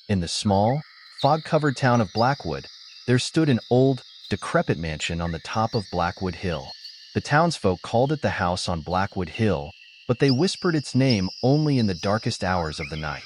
In the small, fog-covered town of Blackwood, there stood an old, decrepit mansion on the top of Blackwood Hill. The townsfolk called it the house on Blackwood Hill, but they whispered its name only in the darkest hours of the night.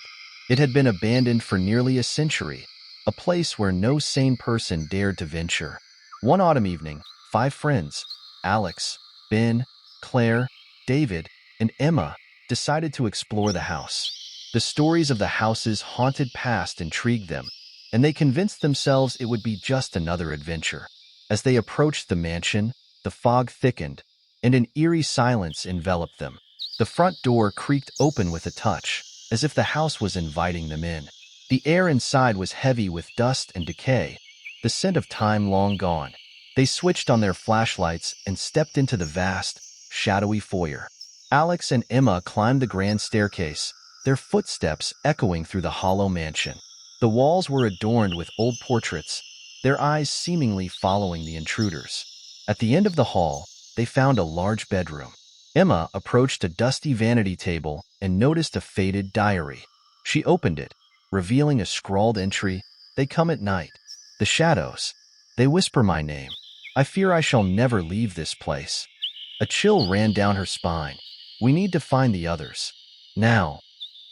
It had been abandoned for nearly a century, a place where no sane person dared to venture. One autumn evening, 5 friends, Alex, Ben, Claire, David, and Emma, decided to explore the house. The stories of the house's haunted past intrigued them, and they convinced themselves it would be just another adventure. As they approached the mansion, the fog thickened, and an eerie silence enveloped them. The front door creaked open with a touch, as if the house was inviting them in. The air inside was heavy with dust and decay, the scent of time long gone. They switched on their flashlights and stepped into the vast, shadowy foyer. Alex and Emma climbed the grand staircase, their footsteps echoing through the hollow mansion. The walls were adorned with old portraits, their eyes seemingly following the intruders. At the end of the hall, they found a large bedroom. Emma approached a dusty vanity table and noticed a faded diary. She opened it, revealing a scrawled entry, "They come at night. The shadows. They whisper my name. I fear I shall never leave this place." A chill ran down her spine. "We need to find the others. Now."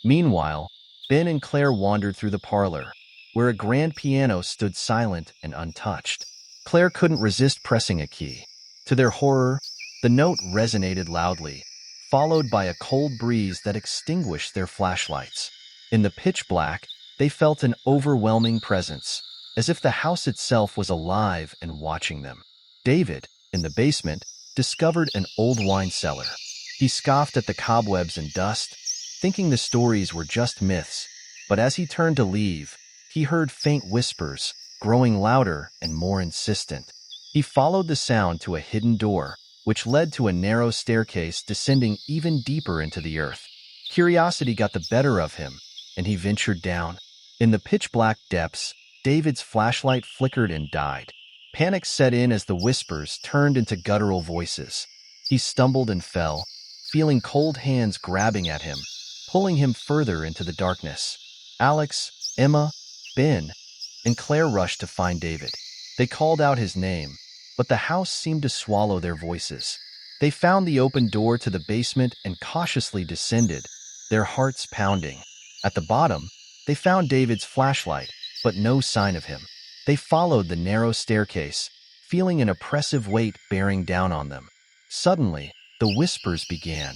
Meanwhile, Ben and Claire wandered through the parlor, where a grand piano stood silent and untouched. Claire couldn't resist pressing a key. To their horror, the note resonated loudly, followed by a cold breeze that extinguished their flashlights. In the pitch black, they felt an overwhelming presence, as if the house itself was alive and watching them. David, in the basement, discovered an old wine cellar. He scoffed at the cobwebs and dust, thinking the stories were just myths, but as he turned to leave, he heard faint whispers, growing louder and more insistent. He followed the sound to a hidden door, which led to a narrow staircase descending even deeper into the earth. Curiosity got the better of him, and he ventured down. In the pitch-black depths, David's flashlight flickered and died. Panic set in as the whispers turned into guttural voices. He stumbled and fell, feeling cold hands grabbing at him, pulling him further into the darkness. Alex, Emma, Ben, and Claire rushed to find David. They called out his name, but the house seemed to swallow their voices. They found the open door to the basement and cautiously descended, their hearts pounding. At the bottom, they found David's flashlight, but no sign of him. They followed the narrow staircase, feeling an oppressive weight bearing down on them. Suddenly, the whispers began,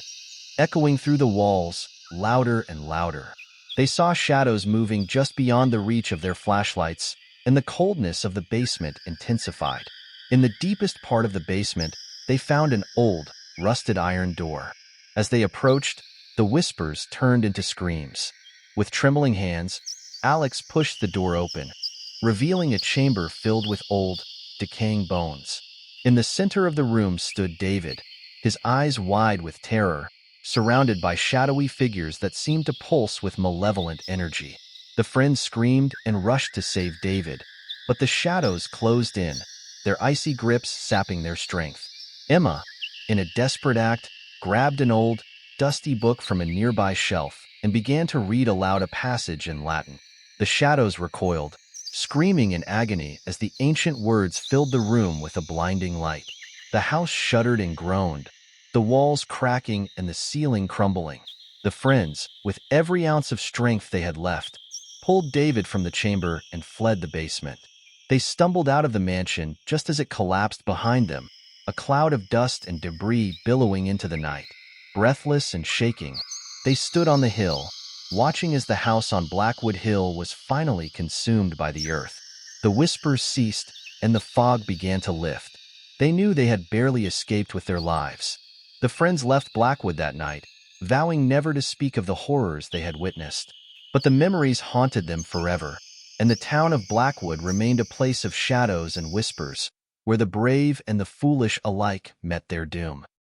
echoing through the walls, louder and louder. They saw shadows moving just beyond the reach of their flashlights, and the coldness of the basement intensified. In the deepest part of the basement, they found an old, rusted iron door. As they approached, the whispers turned into screams. With trembling hands, Alex pushed the door open, revealing a chamber filled with old, decaying bones. In the center of the room stood David, his eyes wide with terror, surrounded by shadowy figures that seemed to pulse with malevolent energy. The friends screamed and rushed to save David, but the shadows closed in, their icy grips sapping their strength. Emma, in a desperate act, grabbed an old, dusty book from a nearby shelf and began to read aloud a passage in Latin. The shadows recoiled, screaming in agony as the ancient words filled the room with a blinding light. The house shuddered and groaned, the walls cracking and the ceiling crumbling. The friends, with every ounce of strength they had left, pulled David from the chamber and fled the basement. They stumbled out of the mansion just as it collapsed behind them, a cloud of dust and debris billowing into the night. Breathless and shaking, they stood on the hill, watching as the house on Blackwood Hill was finally consumed by the earth. The whispers ceased, and the fog began to lift. They knew they had barely escaped with their lives. The friends left Blackwood that night, vowing never to speak of the horrors they had witnessed. But the memories haunted them forever, and the town of Blackwood remained a place of shadows and whispers, where the brave and the foolish alike met their doom.